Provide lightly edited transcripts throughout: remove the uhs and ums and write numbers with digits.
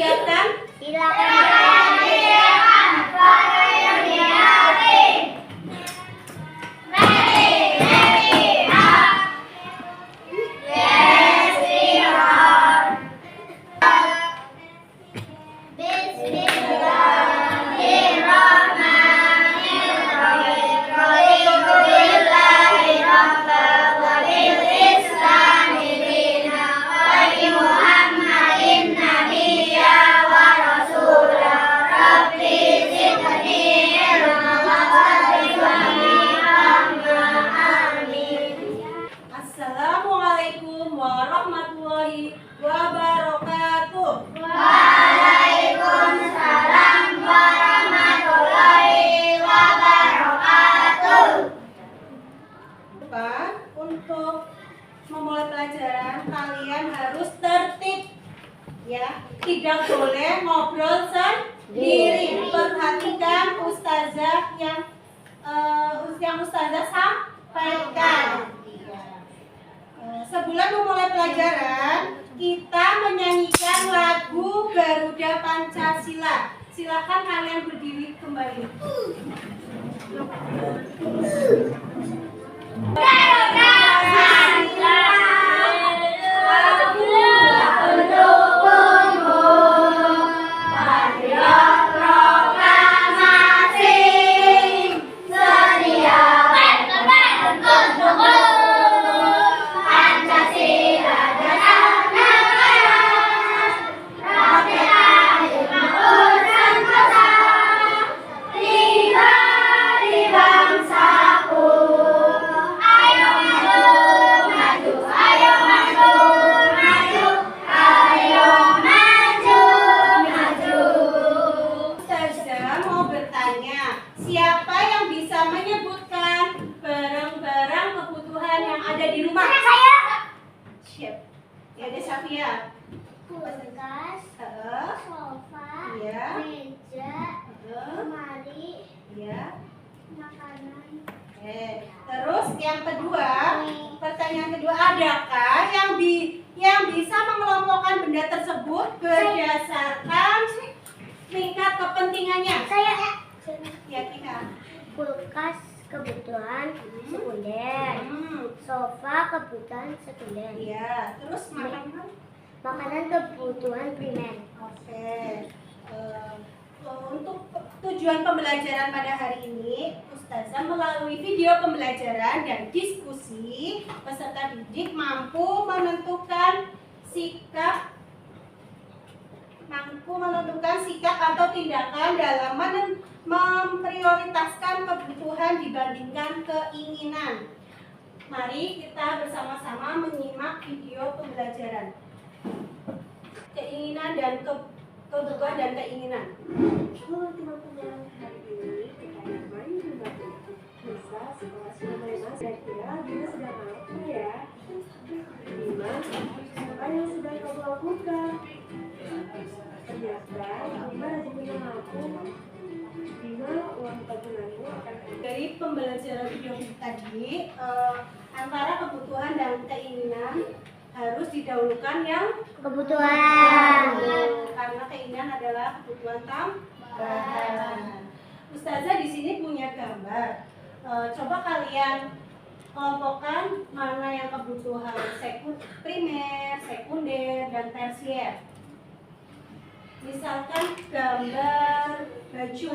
Silakan. Assalamualaikum warahmatullahi wabarakatuh. Waalaikumsalam warahmatullahi wabarakatuh. Untuk memulai pelajaran kalian harus tertib, ya. Tidak boleh ngobrol sendiri. Perhatikan ustazah yang ustazah sampaikan. Sebelum memulai pelajaran, kita menyanyikan lagu Garuda Pancasila. Silakan kalian berdiri kembali. Garuda Pancasila, aku mendukungmu. Patriot proklamasi, sedia untukmu. Pancasila dasar negara, rakyat adil makmur sentosa, pribadi bangsaku. Ayo maju, maju, ayo maju, maju, ayo maju, maju. Ustazah mau bertanya, siapa yang bisa menyebutkan barang-barang kebutuhan yang ada di rumah? Saya. Siap. Ya, ada Safia. Kulkas, sofa, Iya. meja, lemari, Ya. makanan. Terus yang kedua, pertanyaan kedua, adakah yang bisa mengelompokkan benda tersebut berdasarkan tingkat kepentingannya? Saya. Ya, Tika. Kulkas kebutuhan sekunder, sofa kebutuhan sekunder, Iya. Terus makanan? makanan kebutuhan primer. Oke. Untuk tujuan pembelajaran pada hari ini, Ustazah melalui video pembelajaran dan diskusi, peserta didik mampu menentukan sikap atau tindakan dalam memprioritaskan kebutuhan dibandingkan keinginan. Mari kita bersama-sama menyimak video pembelajaran. Keinginan dan kebutuhan dan keinginan. Hari ini kita yang main juga bisa sekolah sudah mulai mas. Kira-kira Bima sudah mampu ya? Bima, apa yang sudah kamu lakukan? Ternyata Bima rajin mampu. Bima, uang tabunganmu akan Dari pembelajaran video tadi, antara kebutuhan dan keinginan harus didahulukan yang Kebutuhan. karena keinginan adalah kebutuhan tambahan. Ustazah di sini punya gambar. Coba kalian kelompokkan mana yang kebutuhan primer, sekunder, dan tersier. Misalkan gambar baju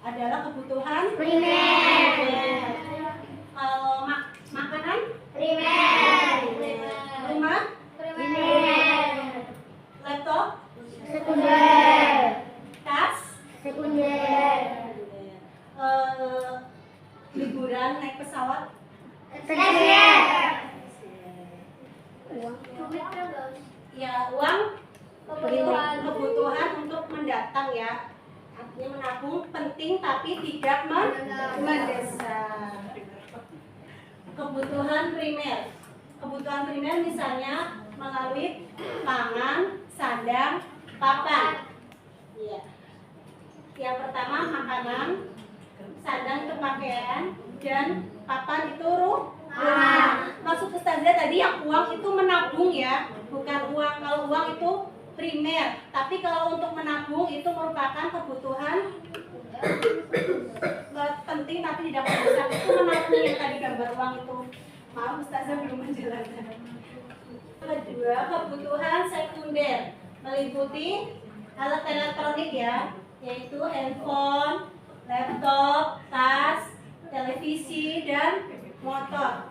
adalah kebutuhan Primer. Kalau makanan, Primer. rumah, Primer. laptop, Sekunder. tas, Sekunder. liburan naik pesawat, Tersier. ya uang kebutuhan untuk mendatang ya. Artinya menabung penting tapi tidak mendesak. Kebutuhan primer. Kebutuhan primer misalnya melalui pangan, sandang, papan. Iya. Yang pertama makanan, sandang itu pakaian, dan papan itu rumah. Maksud ustazah tadi yang uang itu menabung ya, bukan uang. Kalau uang itu primer. Tapi kalau untuk menabung itu merupakan kebutuhan penting tapi tidak mendesak. Itu menabung yang tadi gambar uang itu. Maaf Ustazah belum menjelaskan. Kedua, kebutuhan sekunder meliputi alat elektronik ya, yaitu handphone, laptop, tas, televisi, dan motor.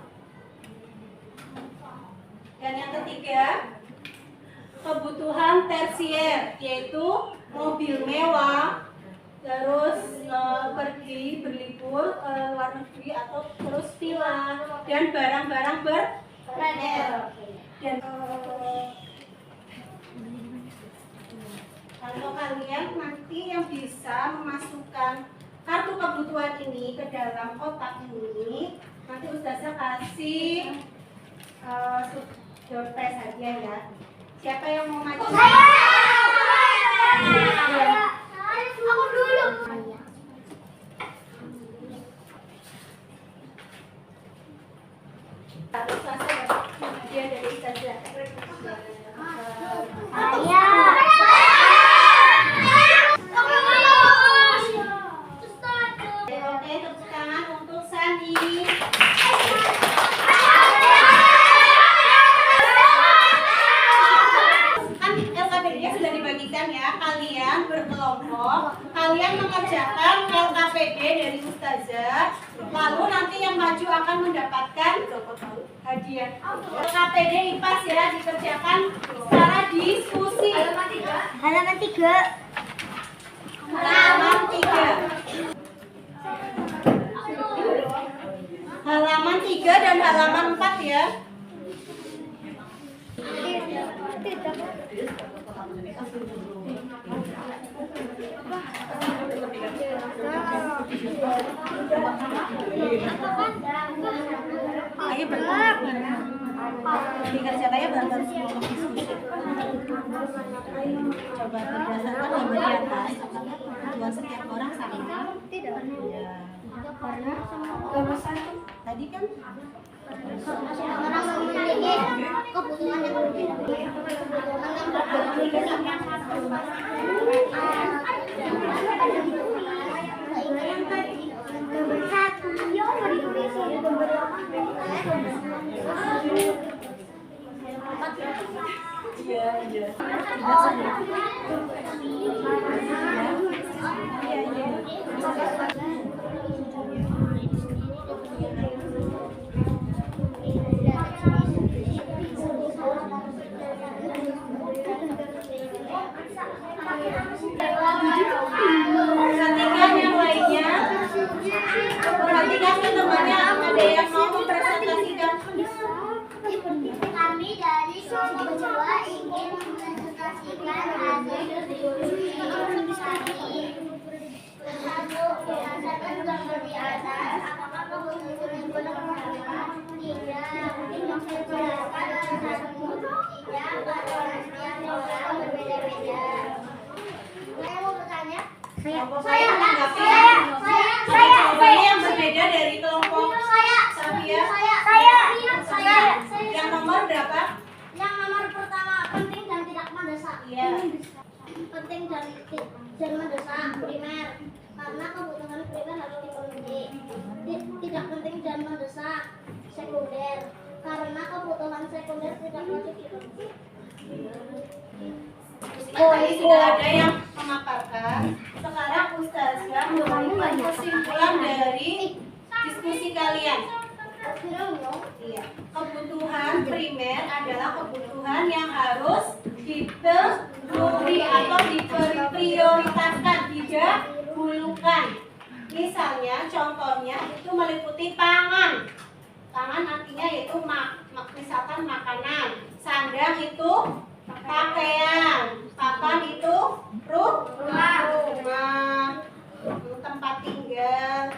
Dan yang ketiga, kebutuhan tersier, yaitu mobil mewah, terus pergi berlibur luar negeri atau terus villa dan barang-barang bermerek. Dan kalau kalian nanti yang bisa memasukkan kartu kebutuhan ini ke dalam kotak ini, nanti Ustazah kasih door prize hadiah ya. Siapa yang mau maju? Aku dulu. Ustazah dapat hadiah dari Ustazah. Oke, tepuk tangan untuk Sani. Kan LKPD-nya sudah dibagikan ya. Kalian berkelompok, kalian mengerjakan LKPD dari Ustazah. Lalu nanti yang maju akan mendapatkan hadiah. LKPD IPAS ya, dikerjakan secara diskusi. Halaman 3. Halaman 3. Halaman 3 dan halaman 4 ya. Ayo bergerak. Tinggal siapa ya bareng semua diskusi. Coba berdasarkan gambar di atas, apakah kebutuhan setiap orang sama? Tidak. Ya. Gambar satu. Tadi kan Orang memiliki kebutuhan yang berbeda-beda. Gambar satu. iya. Perhatikan yang lainnya. Perhatikan teman-temannya, ada yang mau mempresentasikan. Kami dari kelompok 2 ingin mempresentasikan hasil diskusi kami. Satu, berdasarkan gambar di atas, apakah kebutuhan yang benar-benar tidak menjelaskan alasanmu tidak karena setiap orang berbeda-beda. Saya mau bertanya. Saya jawabannya yang berbeda dari kelompok Safia. Yang nomor berapa? Yang nomor pertama, penting dan tidak mendesak. Iya. Penting dan mendesak primer, karena kebutuhan primer harus dipenuhi. Tidak penting dan mendesak sekunder, karena kebutuhan sekunder tidak wajib dipenuhi. Tadi sudah ada yang memaparkan. Sekarang Ustazah memberikan kesimpulan dari diskusi kalian. Iya. Kebutuhan primer adalah kebutuhan yang harus dipenuhi atau diprioritaskan, didahulukan. Misalnya, contohnya itu meliputi pangan. Pangan artinya yaitu misalkan makanan. Sandang itu pakaian. Papan itu rumah. Tempat tinggal.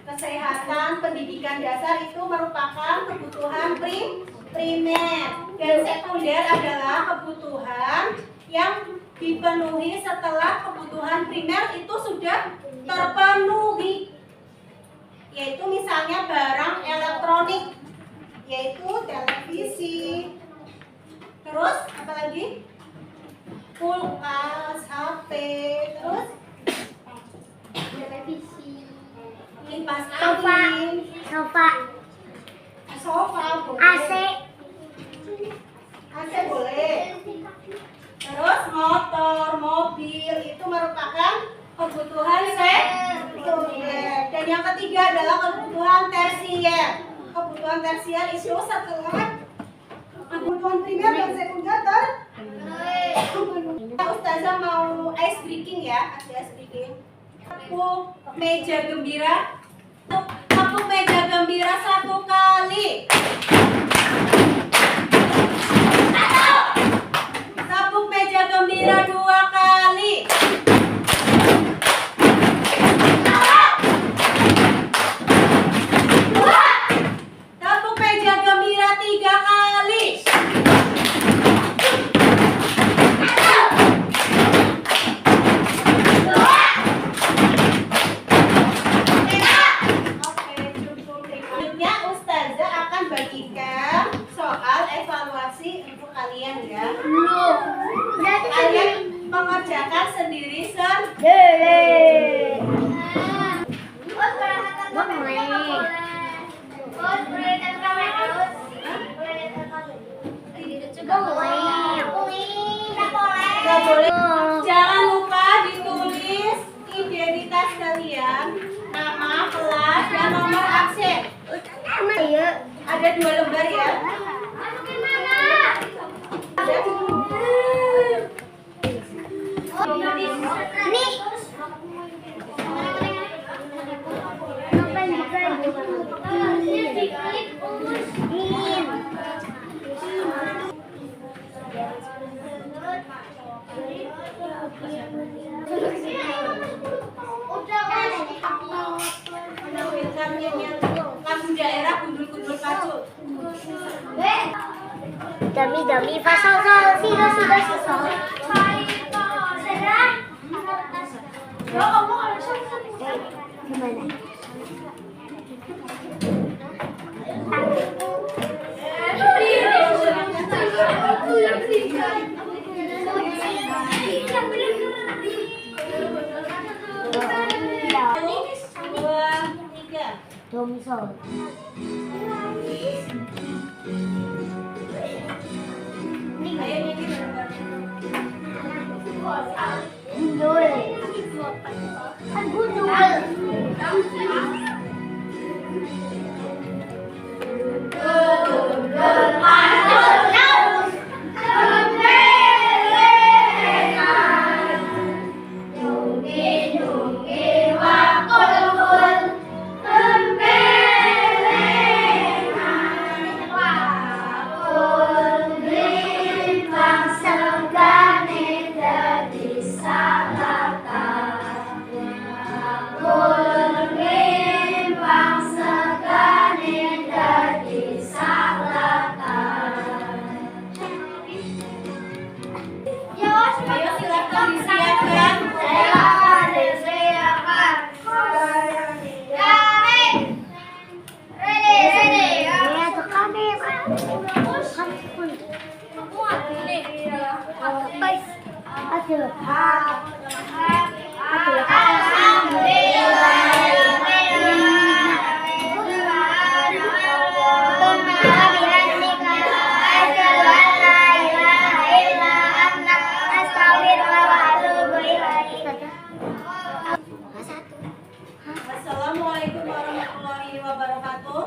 Kesehatan, pendidikan dasar itu merupakan kebutuhan primer, dan sekunder adalah kebutuhan yang dipenuhi setelah kebutuhan primer itu sudah terpenuhi, yaitu misalnya barang elektronik, yaitu televisi, terus apa lagi? kulkas, HP, terus televisi, kipas sofa, angin, sofa, sofa boleh. AC, AC boleh. Terus motor, mobil itu merupakan kebutuhan sekunder. Dan yang ketiga adalah kebutuhan tersier. Kebutuhan tersier itu setelah kebutuhan primer dan sekunder Ustazah mau ice breaking ya, kasih ice breaking. Tepuk meja gembira. Tepuk meja gembira 1 kali. Tepuk meja gembira 2 kali. Tepuk meja gembira 3 kali. Selanjutnya Ustazah akan bagikan soal evaluasi untuk kalian ya. Kalian mengerjakan sendiri Nggak boleh. Jangan lupa ditulis identitas kalian, nama, kelas, dan nomor absen. Ada 2 lembar ya. Menampilkan nyanyian lagu daerah gundul-gundul kacut. Dami fa sol sol si do sol. Gimana? Dua, tiga. Domi sol. Ayo nyanyi bareng-bareng. Gundul. Kan gundul. Ayo silakan disiapkan. Wassalamualaikum warahmatullahi wabarakatuh.